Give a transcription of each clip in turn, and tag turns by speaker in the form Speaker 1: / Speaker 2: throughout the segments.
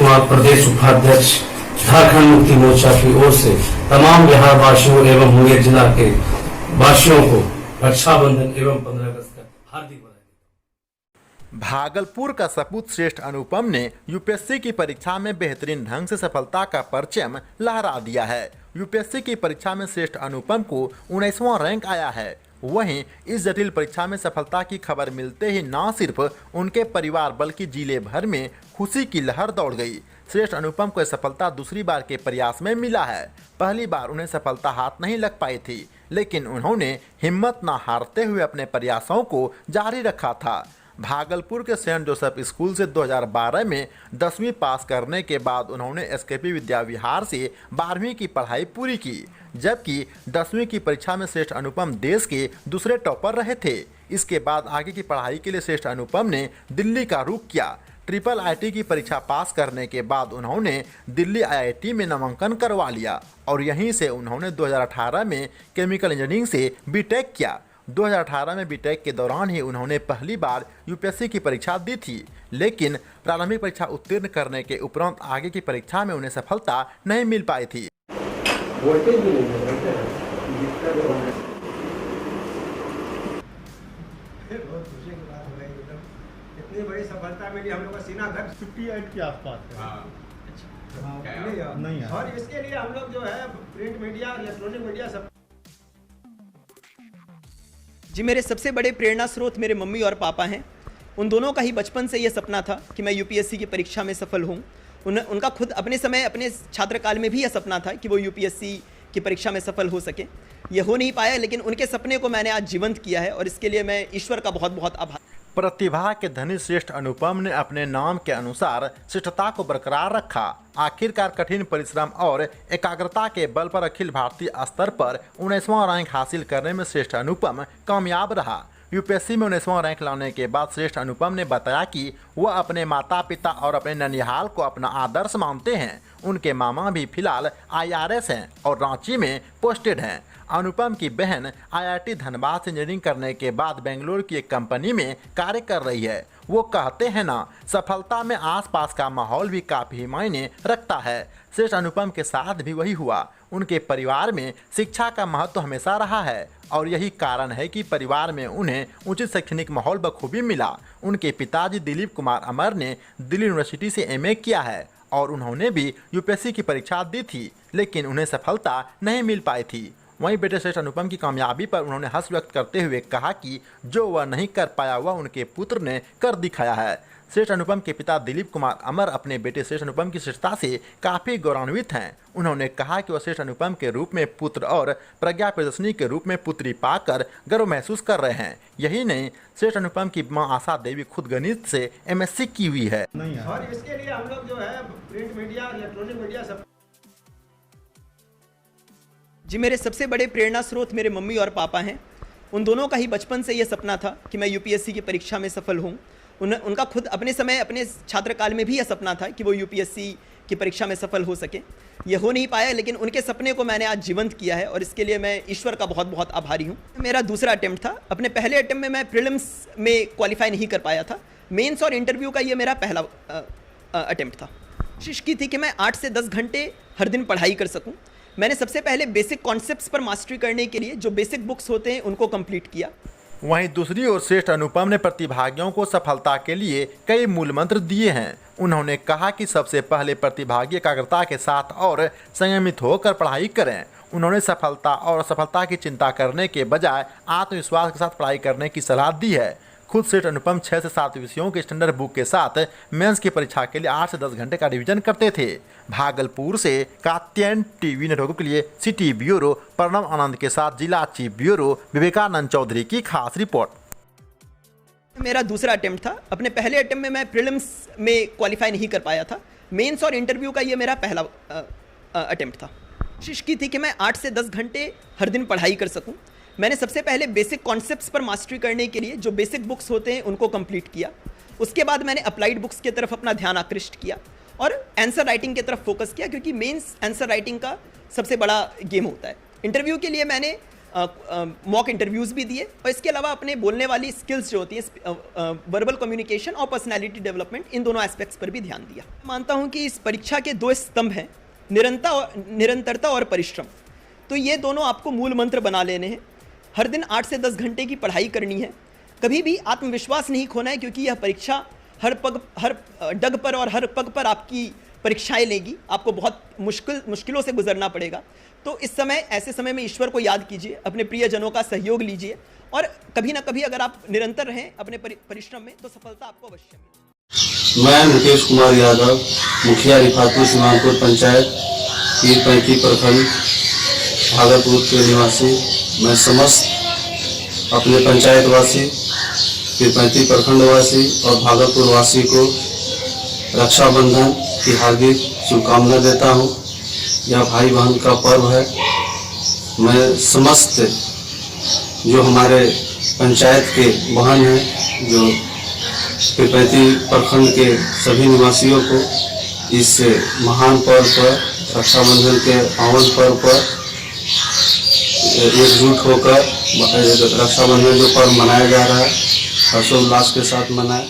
Speaker 1: कुमार, प्रदेश उपाध्यक्ष झारखंड मुक्ति मोर्चा की ओर से तमाम बिहार वासियों एवं मुंगेर जिला के वासियों को रक्षाबंधन एवं 15 अगस्त का हार्दिक बधाई।
Speaker 2: भागलपुर का सपूत श्रेष्ठ अनुपम ने यूपीएससी की परीक्षा में बेहतरीन ढंग से सफलता का परचम लहरा दिया है। यूपीएससी की परीक्षा में श्रेष्ठ अनुपम को 19वां रैंक आया है। वहीं इस जटिल परीक्षा में सफलता की खबर मिलते ही न सिर्फ उनके परिवार बल्कि जिले भर में खुशी की लहर दौड़ गई। श्रेष्ठ अनुपम को सफलता दूसरी बार के प्रयास में मिला है। पहली बार उन्हें सफलता हाथ नहीं लग पाई थी, लेकिन उन्होंने हिम्मत न हारते हुए अपने प्रयासों को जारी रखा था। भागलपुर के सेंट जोसेफ स्कूल से 2012 में 10वीं पास करने के बाद उन्होंने एसकेपी विद्या विहार से 12वीं की पढ़ाई पूरी की, जबकि 10वीं की परीक्षा में श्रेष्ठ अनुपम देश के दूसरे टॉपर रहे थे। इसके बाद आगे की पढ़ाई के लिए श्रेष्ठ अनुपम ने दिल्ली का रुख किया। ट्रिपल आईटी की परीक्षा पास करने के बाद उन्होंने दिल्ली आईआईटी में नामांकन करवा लिया और यहीं से उन्होंने 2018 में केमिकल इंजीनियरिंग से बीटेक किया। 2018 में बीटेक के दौरान ही उन्होंने पहली बार यूपीएससी की परीक्षा दी थी, लेकिन प्रारंभिक परीक्षा उत्तीर्ण करने के उपरांत आगे की परीक्षा में उन्हें सफलता नहीं मिल पाई थी।
Speaker 3: इतनी बड़ी सफलता मिली, हम लोग का सीना धक
Speaker 4: 58 के आसपास है। नहीं है।
Speaker 3: और इसके लिए हम लोग जो है प्रिंट मीडिया, इलेक्ट्रॉनिक मीडिया सब।
Speaker 5: जी, मेरे सबसे बड़े प्रेरणा स्रोत मेरे मम्मी और पापा हैं। उन दोनों का ही बचपन से ये सपना था कि मैं यूपीएससी की परीक्षा में सफल हूँ। उनका खुद अपने समय, अपने छात्रकाल में भी यह सपना था कि वो यूपीएससी की परीक्षा में सफल हो सके। ये हो नहीं पाया, लेकिन उनके सपने को मैंने आज जीवंत किया है और इसके लिए मैं ईश्वर का बहुत बहुत आभार।
Speaker 2: प्रतिभा के धनी श्रेष्ठ अनुपम ने अपने नाम के अनुसार श्रेष्ठता को बरकरार रखा। आखिरकार कठिन परिश्रम और एकाग्रता के बल पर अखिल भारतीय स्तर पर 19वां रैंक हासिल करने में श्रेष्ठ अनुपम कामयाब रहा। यूपीएससी में 19वां रैंक लाने के बाद श्रेष्ठ अनुपम ने बताया कि वह अपने माता पिता और अपने ननिहाल को अपना आदर्श मानते हैं। उनके मामा भी फिलहाल आईआरएस हैं और रांची में पोस्टेड हैं। अनुपम की बहन आईआईटी धनबाद से इंजीनियरिंग करने के बाद बेंगलुरु की एक कंपनी में कार्य कर रही है। वो कहते हैं ना, सफलता में आसपास का माहौल भी काफ़ी मायने रखता है। श्रेष्ठ अनुपम के साथ भी वही हुआ। उनके परिवार में शिक्षा का महत्व हमेशा रहा है और यही कारण है कि परिवार में उन्हें उचित शैक्षणिक माहौल बखूबी मिला। उनके पिताजी दिलीप कुमार अमर ने दिल्ली यूनिवर्सिटी से एमए किया है और उन्होंने भी यूपीएससी की परीक्षा दी थी, लेकिन उन्हें सफलता नहीं मिल पाई थी। वहीं बेटे श्रेष्ठ अनुपम की कामयाबी पर उन्होंने हर्ष व्यक्त करते हुए कहा कि जो वह नहीं कर पाया वह उनके पुत्र ने कर दिखाया है। श्रेष्ठ अनुपम के पिता दिलीप कुमार अमर अपने बेटे श्रेष्ठ अनुपम की श्रेष्ठता से काफ़ी गौरवान्वित हैं। उन्होंने कहा कि वह श्रेष्ठ अनुपम के रूप में पुत्र और प्रज्ञा प्रदर्शनी के रूप में पुत्री पाकर गर्व महसूस कर रहे हैं। यही नहीं, श्रेष्ठ अनुपम की मां आशा देवी खुद गणित से एमएससी की हुई है।
Speaker 3: और इसके लिए हम लोग जो है प्रिंट मीडिया, इलेक्ट्रॉनिक मीडिया सब।
Speaker 5: जी, मेरे सबसे बड़े प्रेरणा स्रोत मेरे मम्मी और पापा हैं। उन दोनों का ही बचपन से ये सपना था कि मैं यूपीएससी की परीक्षा में सफल हूँ। उनका खुद अपने समय, अपने छात्रकाल में भी यह सपना था कि वो यूपीएससी की परीक्षा में सफल हो सके। ये हो नहीं पाया, लेकिन उनके सपने को मैंने आज जीवंत किया है और इसके लिए मैं ईश्वर का बहुत बहुत आभारी हूँ। मेरा दूसरा अटेम्प्ट था। अपने पहले अटेम्प्ट में मैं प्रीलिम्स में क्वालिफाई नहीं कर पाया था। मेंस और इंटरव्यू का ये मेरा पहला अटेम्प्ट था। कोशिश की थी कि मैं 8 से 10 घंटे हर दिन पढ़ाई कर सकूँ। मैंने सबसे पहले बेसिक कॉन्सेप्ट्स पर मास्टरी करने के लिए जो बेसिक बुक्स होते हैं उनको कंप्लीट किया।
Speaker 2: वहीं दूसरी ओर श्रेष्ठ अनुपम ने प्रतिभागियों को सफलता के लिए कई मूल मंत्र दिए हैं। उन्होंने कहा कि सबसे पहले प्रतिभागी एकाग्रता के साथ और संयमित होकर पढ़ाई करें। उन्होंने सफलता और असफलता की चिंता करने के बजाय आत्मविश्वास के साथ पढ़ाई करने की सलाह दी है। खुद श्रेष्ठ अनुपम 6 से 7 विषयों के स्टैंडर्ड बुक के साथ मेंस की परीक्षा के लिए 8 से 10 घंटे का रिवीजन करते थे। भागलपुर से कात्यायन टीवी नेटवर्क के लिए सिटी ब्यूरो प्रणव आनंद के साथ जिला चीफ ब्यूरो विवेकानंद चौधरी की खास रिपोर्ट।
Speaker 5: मेरा दूसरा अटेम्प्ट था। अपने पहले अटेम्प्ट में मैं प्रीलिम्स में क्वालिफाई नहीं कर पाया था। मेंस और इंटरव्यू का ये मेरा पहला अटेम्प्ट था। कोशिश की थी कि मैं 8 से 10 घंटे हर दिन पढ़ाई कर सकूं। मैंने सबसे पहले बेसिक कॉन्सेप्ट्स पर मास्टरी करने के लिए जो बेसिक बुक्स होते हैं उनको कंप्लीट किया। उसके बाद मैंने अप्लाइड बुक्स की तरफ अपना ध्यान आकृष्ट किया और आंसर राइटिंग की तरफ फोकस किया, क्योंकि मेंस आंसर राइटिंग का सबसे बड़ा गेम होता है। इंटरव्यू के लिए मैंने मॉक इंटरव्यूज़ भी दिए, और इसके अलावा अपने बोलने वाली स्किल्स जो होती हैं, वर्बल कम्युनिकेशन और पर्सनैलिटी डेवलपमेंट, इन दोनों एस्पेक्ट्स पर भी ध्यान दिया। मानता हूँ कि इस परीक्षा के 2 स्तंभ हैं, निरंतरता और परिश्रम। तो ये दोनों आपको मूल मंत्र बना लेने हैं। हर दिन 8 से 10 घंटे की पढ़ाई करनी है। कभी भी आत्मविश्वास नहीं खोना है, क्योंकि यह परीक्षा हर डग पर और हर पग पर आपकी परीक्षाएं लेगी। आपको बहुत मुश्किलों से गुजरना पड़ेगा। तो इस समय, ऐसे समय में ईश्वर को याद कीजिए, अपने प्रियजनों का सहयोग लीजिए, और कभी ना कभी अगर आप निरंतर रहें अपने परिश्रम में, तो सफलता आपको अवश्य मिलेगी।
Speaker 1: मैं मुकेश कुमार यादव, मुखिया रिफातपुर सीमांतपुर पंचायत, पीर पैंती प्रखंड, भागलपुर के निवासी, मैं समस्त अपने पंचायत वासी, पीर पैंती प्रखंड वासी और भागलपुर वासी को रक्षाबंधन की हार्दिक शुभकामना देता हूँ। यह भाई बहन का पर्व है। मैं समस्त जो हमारे पंचायत के बहन हैं, जो पिरपैती प्रखंड के सभी निवासियों को इस महान पर्व पर, रक्षाबंधन के पावन पर्व पर एकजुट होकर रक्षाबंधन जो पर्व मनाया जा रहा है, हर्षोल्लास के साथ मनाएं।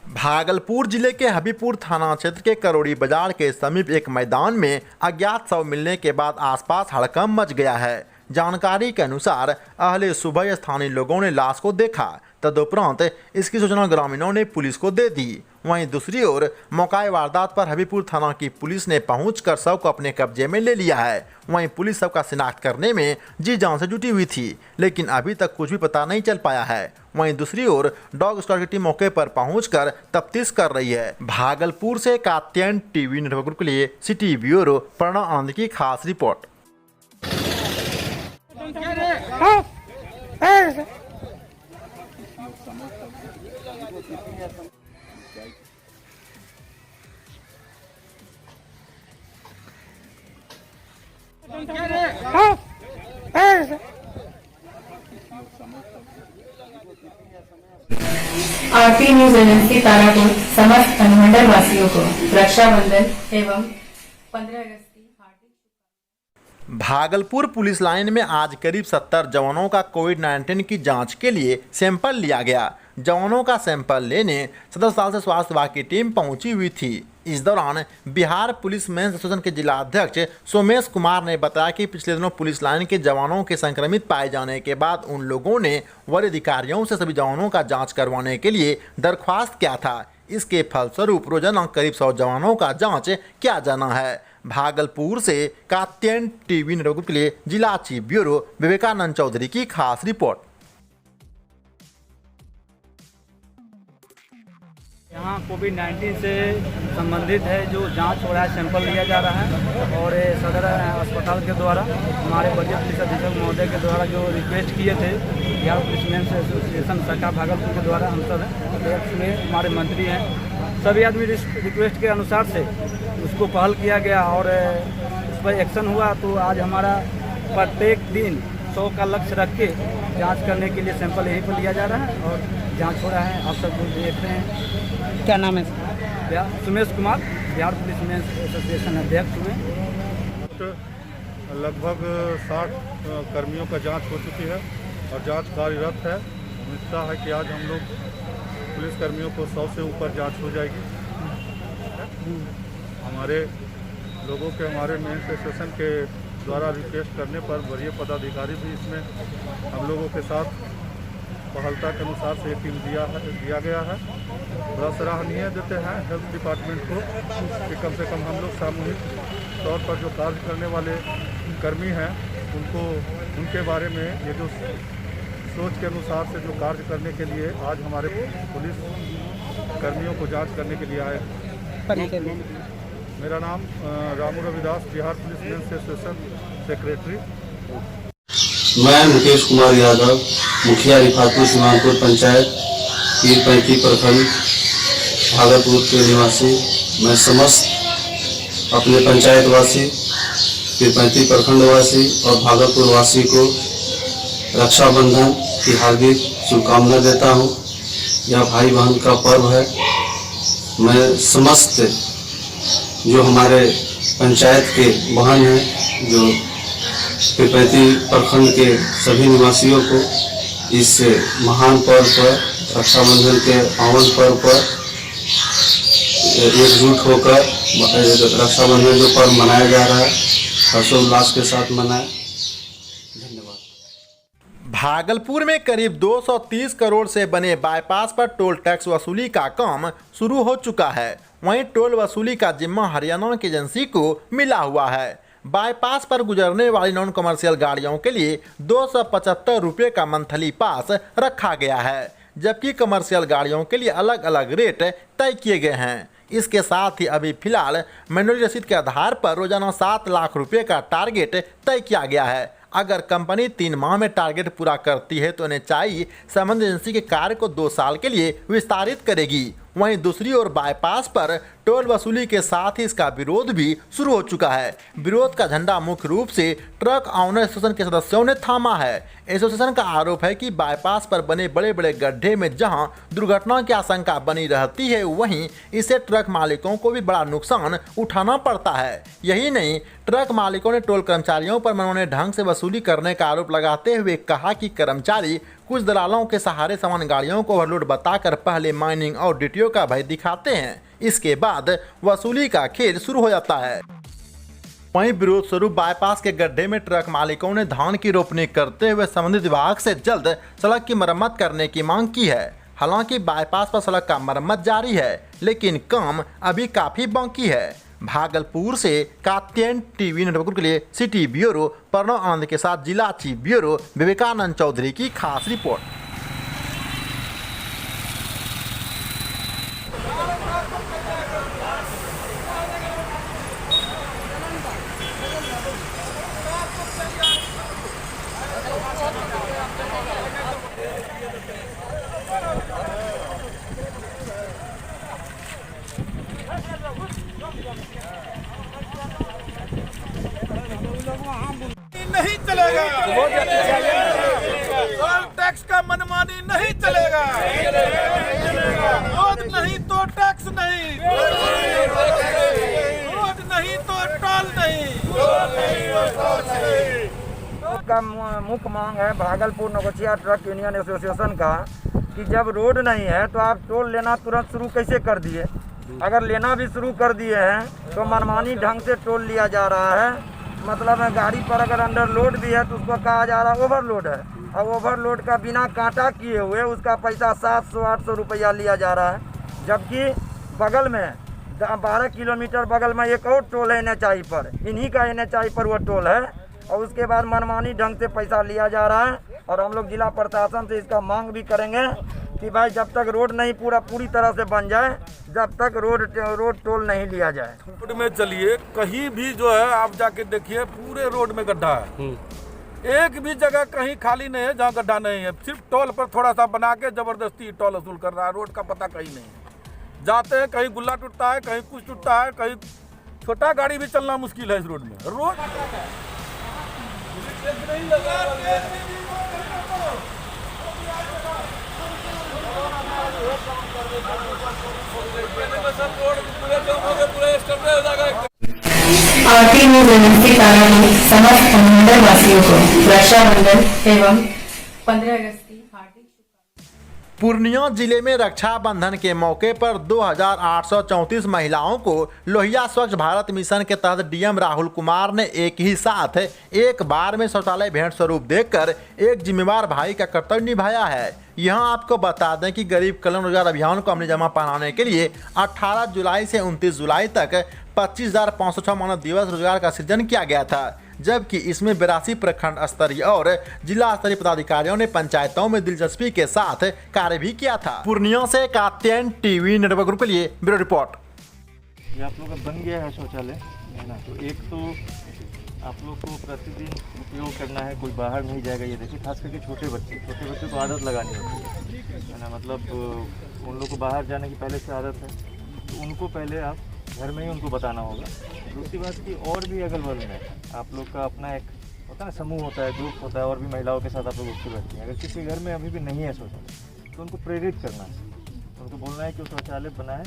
Speaker 2: भागलपुर जिले के हबीपुर थाना क्षेत्र के करोड़ी बाजार के समीप एक मैदान में अज्ञात शव मिलने के बाद आसपास हड़कंप मच गया है। जानकारी के अनुसार अहले सुबह स्थानीय लोगों ने लाश को देखा, तदुपरांत इसकी सूचना ग्रामीणों ने पुलिस को दे दी। वहीं दूसरी ओर मौका वारदात पर हबीपुर थाना की पुलिस ने पहुंचकर शव को अपने कब्जे में ले लिया है। वहीं पुलिस शव का शिनाख्त करने में जी जान से जुटी हुई थी, लेकिन अभी तक कुछ भी पता नहीं चल पाया है। वहीं दूसरी ओर डॉग स्क्वाड की टीम मौके पर पहुंचकर तफ्तीश कर रही है। भागलपुर से कात्यायन टीवी नेटवर्क ग्रुप के लिए सिटी ब्यूरो प्रणव आनंद की खास रिपोर्ट।
Speaker 4: आरती न्यूज एजेंसी तारापुर समस्त अनुमंडल वासियों को रक्षाबंधन एवं 15 अगस्त की हार्दिक।
Speaker 2: भागलपुर पुलिस लाइन में आज करीब 70 जवानों का कोविड-19 की जांच के लिए सैंपल लिया गया। जवानों का सैंपल लेने 17 साल से स्वास्थ्य विभाग की टीम पहुंची हुई थी। इस दौरान बिहार पुलिस मेंस एसोसिएशन के जिला अध्यक्ष सोमेश कुमार ने बताया कि पिछले दिनों पुलिस लाइन के जवानों के संक्रमित पाए जाने के बाद उन लोगों ने वरीय अधिकारियों से सभी जवानों का जांच करवाने के लिए दरख्वास्त किया था। इसके फलस्वरूप रोजाना करीब 100 जवानों का जांच किया जाना है। भागलपुर से कात्यायन टीवी नेटवर्क के लिए जिला चीफ ब्यूरो विवेकानंद चौधरी की खास रिपोर्ट।
Speaker 6: यहाँ कोविड-19 से संबंधित है जो जांच हो रहा है, सैंपल लिया जा रहा है। और सदर अस्पताल के द्वारा हमारे वरीय पुलिस अधीक्षक महोदय के द्वारा जो रिक्वेस्ट किए थे, बिहार पुलिस मेंस एसोसिएशन शाखा भागलपुर के द्वारा, हम सब अध्यक्ष में हमारे मंत्री हैं, सभी आदमी रिक्वेस्ट के अनुसार से उसको पहल किया गया और उस पर एक्शन हुआ। तो आज हमारा प्रत्येक दिन 100 का लक्ष्य रख के जाँच करने के लिए सैंपल यहीं पर लिया जा रहा है और जाँच हो रहा है। आप सब लोग देख रहे हैं।
Speaker 7: क्या नाम है?
Speaker 6: Sumesh Kumar, Bihar police men's association अध्यक्ष हुए।
Speaker 8: लगभग 60 कर्मियों का जांच हो चुकी है और जांच कार्यरत है। उम्मीद है कि आज हम लोग पुलिस कर्मियों को 100 से ऊपर जांच हो जाएगी। हमारे लोगों के, हमारे मेंस एसोसिएशन के द्वारा रिक्वेस्ट करने पर वरीय पदाधिकारी भी इसमें हम लोगों के साथ पहलता के अनुसार से टीम दिया गया है। बड़ा सराहनीय देते हैं हेल्थ डिपार्टमेंट को कि कम से कम हम लोग सामूहिक तौर पर जो कार्य करने वाले कर्मी हैं उनको, उनके बारे में ये जो सोच के अनुसार से जो कार्य करने के लिए आज हमारे पुलिस कर्मियों को जांच करने के लिए आए। मेरा नाम Ramu Ravidas, Bihar police men's association secretary.
Speaker 1: मैं मुकेश कुमार यादव, मुखिया रिफातपुर सीमांतपुर पंचायत, पीर पैंती प्रखंड, भागलपुर के निवासी, मैं समस्त अपने पंचायत वासी, पीर पैंती प्रखंड वासी और भागलपुर वासी को रक्षाबंधन की हार्दिक शुभकामना देता हूँ। यह भाई बहन का पर्व है। मैं समस्त जो हमारे पंचायत के बहन हैं, जो
Speaker 7: पीरपैंती प्रखंड के सभी निवासियों को इस महान पर्व पर, रक्षाबंधन के पावन पर्व पर एकजुट होकर रक्षाबंधन जो पर्व मनाया जा रहा है हर्षोल्लास के साथ मनाएं। धन्यवाद।
Speaker 2: भागलपुर में करीब 230 करोड़ से बने बाईपास पर टोल टैक्स वसूली का काम शुरू हो चुका है। वहीं टोल वसूली का जिम्मा हरियाणा की एजेंसी को मिला हुआ है। बाईपास पर गुजरने वाली नॉन कमर्शियल गाड़ियों के लिए 275 रुपये का मंथली पास रखा गया है, जबकि कमर्शियल गाड़ियों के लिए अलग अलग रेट तय किए गए हैं। इसके साथ ही अभी फिलहाल मैनुअल रसीद के आधार पर रोजाना 7 लाख रुपए का टारगेट तय किया गया है। अगर कंपनी 3 माह में टारगेट पूरा करती है तो NHAI संबंधित एजेंसी के कार्य को 2 साल के लिए विस्तारित करेगी। वहीं दूसरी ओर बाईपास पर टोल वसूली के साथ ही इसका विरोध भी शुरू हो चुका है। विरोध का झंडा मुख्य रूप से ट्रक ऑनर एसोसिएशन के सदस्यों ने थामा है। एसोसिएशन का आरोप है कि बाईपास पर बने बड़े बड़े गड्ढे में जहां दुर्घटना की आशंका बनी रहती है, वहीं इससे ट्रक मालिकों को भी बड़ा नुकसान उठाना पड़ता है। यही नहीं, ट्रक मालिकों ने टोल कर्मचारियों पर मनमाने ढंग से वसूली करने का आरोप लगाते हुए कहा कि कर्मचारी कुछ दलालों के सहारे सामान गाड़ियों को ओवरलोड बताकर पहले माइनिंग और DTO का भय दिखाते हैं, इसके बाद वसूली का खेल शुरू हो जाता है। वहीं विरोध स्वरूप बाईपास के गड्ढे में ट्रक मालिकों ने धान की रोपनी करते हुए संबंधित विभाग से जल्द सड़क की मरम्मत करने की मांग की है। हालांकि बाईपास पर सड़क का मरम्मत जारी है, लेकिन काम अभी काफी बाकी है। भागलपुर से कात्यायन टीवी नेटवर्क के लिए सिटी ब्यूरो प्रणव आनंद के साथ जिला चीफ ब्यूरो विवेकानंद चौधरी की खास रिपोर्ट।
Speaker 9: नहीं चलेगा, टोल टैक्स का मनमानी नहीं चलेगा। रोड नहीं तो टैक्स नहीं, रोड नहीं तो टोल नहीं।
Speaker 3: का मुख्य मांग है Bhagalpur Naugachia truck union association का कि जब रोड नहीं है तो आप टोल लेना तुरंत शुरू कैसे कर दिए। अगर लेना भी शुरू कर दिए हैं तो मनमानी ढंग से टोल लिया जा रहा है। मतलब है गाड़ी पर अगर अंडरलोड भी है तो उसको कहा जा रहा है ओवरलोड है, और ओवरलोड का बिना कांटा किए हुए उसका पैसा 700-800 रुपया लिया जा रहा है। जबकि बगल में 12 किलोमीटर बगल में एक और टोल है NHAI पर, इन्हीं का NHAI पर वो टोल है, और उसके बाद मनमानी ढंग से पैसा लिया जा रहा है। और हम लोग जिला प्रशासन से इसका मांग भी करेंगे कि भाई जब तक रोड नहीं पूरी तरह से बन जाए, जब तक रोड टोल नहीं लिया जाए।
Speaker 9: रोड में चलिए, कहीं भी जो है आप जाके देखिए पूरे रोड में गड्ढा है। एक भी जगह कहीं खाली नहीं है जहाँ गड्ढा नहीं है। सिर्फ टोल पर थोड़ा सा बना के जबरदस्ती टोल वसूल कर रहा है। रोड का पता कहीं नहीं है। जाते हैं कहीं गुल्ला टूटता है, कहीं कुछ टूटता है, कहीं छोटा गाड़ी भी चलना मुश्किल है इस रोड में। रोड
Speaker 4: आरती में जनवरी तारापुर समस्त अनुमंडल वासियों को रक्षाबंधन एवं 15 अगस्त की हार्दिक शुभकामनाएं।
Speaker 2: पूर्णिया जिले में रक्षाबंधन के मौके पर 2834 महिलाओं को लोहिया स्वच्छ भारत मिशन के तहत DM राहुल कुमार ने एक ही साथ एक बार में शौचालय भेंट स्वरूप देकर एक जिम्मेवार भाई का कर्तव्य निभाया है। यहाँ आपको बता दें कि गरीब कल्याण रोजगार अभियान को अमली जमा पहनाने के लिए 18 जुलाई से 29 जुलाई तक 25,506 मानव दिवस रोजगार का सृजन किया गया था, जबकि इसमें 82 प्रखंड स्तरीय और जिला स्तरीय पदाधिकारियों ने पंचायतों में दिलचस्पी के साथ कार्य भी किया था। पूर्णिया से कात्यायन टीवी नेटवर्क ग्रुप के लिए ब्यूरो रिपोर्ट।
Speaker 10: ये आप लोग का बन गया है शौचालय, है ना। तो एक तो आप लोग को प्रतिदिन उपयोग करना है, कोई बाहर नहीं जाएगा। ये देखिए खास करके छोटे बच्चे को आदत लगानी होती है ना। मतलब उन लोग को बाहर जाने की पहले से आदत है, तो उनको पहले आप घर में ही उनको बताना होगा। दूसरी बात कि और भी अगल बगल में आप लोग का अपना एक होता है ना, समूह होता है, ग्रुप होता है, और भी महिलाओं के साथ आप लोग उसको बैठते हैं। अगर किसी घर में अभी भी नहीं है शौचालय तो उनको प्रेरित करना है, उनको बोलना है कि शौचालय बनाए,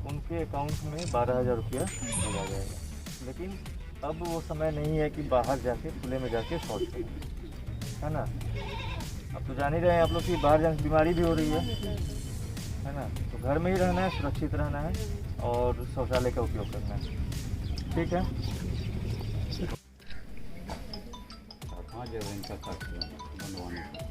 Speaker 10: उनके अकाउंट में 12,000 रुपया भेजा जाएगा। लेकिन अब वो समय नहीं है कि बाहर जाके खुले में जाके शौच करें, है ना। अब तो जान ही रहे हैं आप लोग कि बाहर जाने से बीमारी भी हो रही है ना। तो घर में ही रहना है, सुरक्षित रहना है और शौचालय का उपयोग करना है, ठीक है।
Speaker 11: कहाँ जगह इनका बनवाने का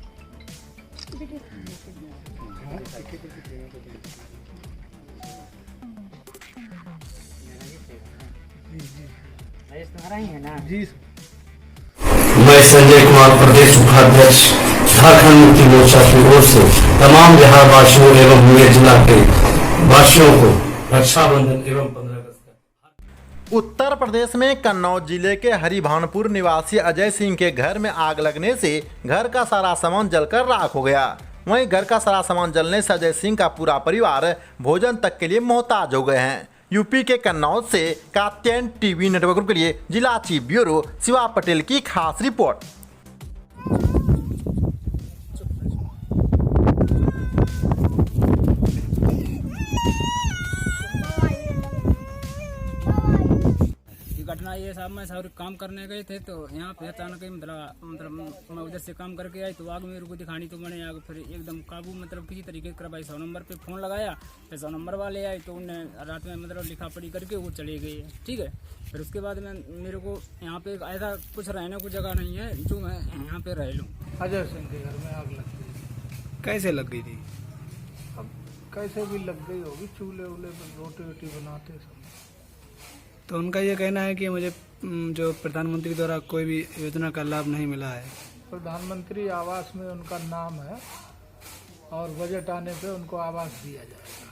Speaker 1: मैं संजय कुमार, प्रदेश उपाध्यक्ष झारखंड मुक्ति मोर्चा की ओर से तमाम बिहार वासियों एवं मुंगेर जिला के वासियों को रक्षाबंधन एवं 15 अगस्त।
Speaker 2: उत्तर प्रदेश में कन्नौज जिले के हरिभानपुर निवासी अजय सिंह के घर में आग लगने से घर का सारा सामान जलकर राख हो गया। वहीं घर का सारा सामान जलने से अजय सिंह का पूरा परिवार भोजन तक के लिए मोहताज हो गए हैं। यूपी के कन्नौज से कात्यायन टीवी नेटवर्क के लिए जिला चीफ ब्यूरो शिवा पटेल की खास रिपोर्ट।
Speaker 6: घटना ये साहब, मैं सारे काम करने गए थे तो यहाँ पे अचानक ही मतलब मैं उधर से काम करके आई तो आग मेरे को दिखानी तो मैंने आग फिर एकदम काबू मतलब किसी तरीके से करवाई। 100 नंबर पे फ़ोन लगाया, फिर 100 नंबर वाले आए तो उन्हें रात में मतलब लिखा पढ़ी करके वो चले गए, ठीक है। फिर उसके बाद में मेरे को यहाँ पे ऐसा कुछ रहने को जगह नहीं है जो मैं यहाँ पे रह लूँ।
Speaker 12: अजय सिंह के घर में आग लग गई।
Speaker 6: कैसे लग गई थी?
Speaker 12: अब कैसे भी लग गई होगी, चूल्हे वूल्हे पर रोटी वोटी बनाते सब।
Speaker 6: तो उनका ये कहना है कि मुझे जो प्रधानमंत्री द्वारा कोई भी योजना का लाभ नहीं मिला है।
Speaker 12: प्रधानमंत्री आवास में उनका नाम है और बजट आने पे उनको आवास दिया जाएगा।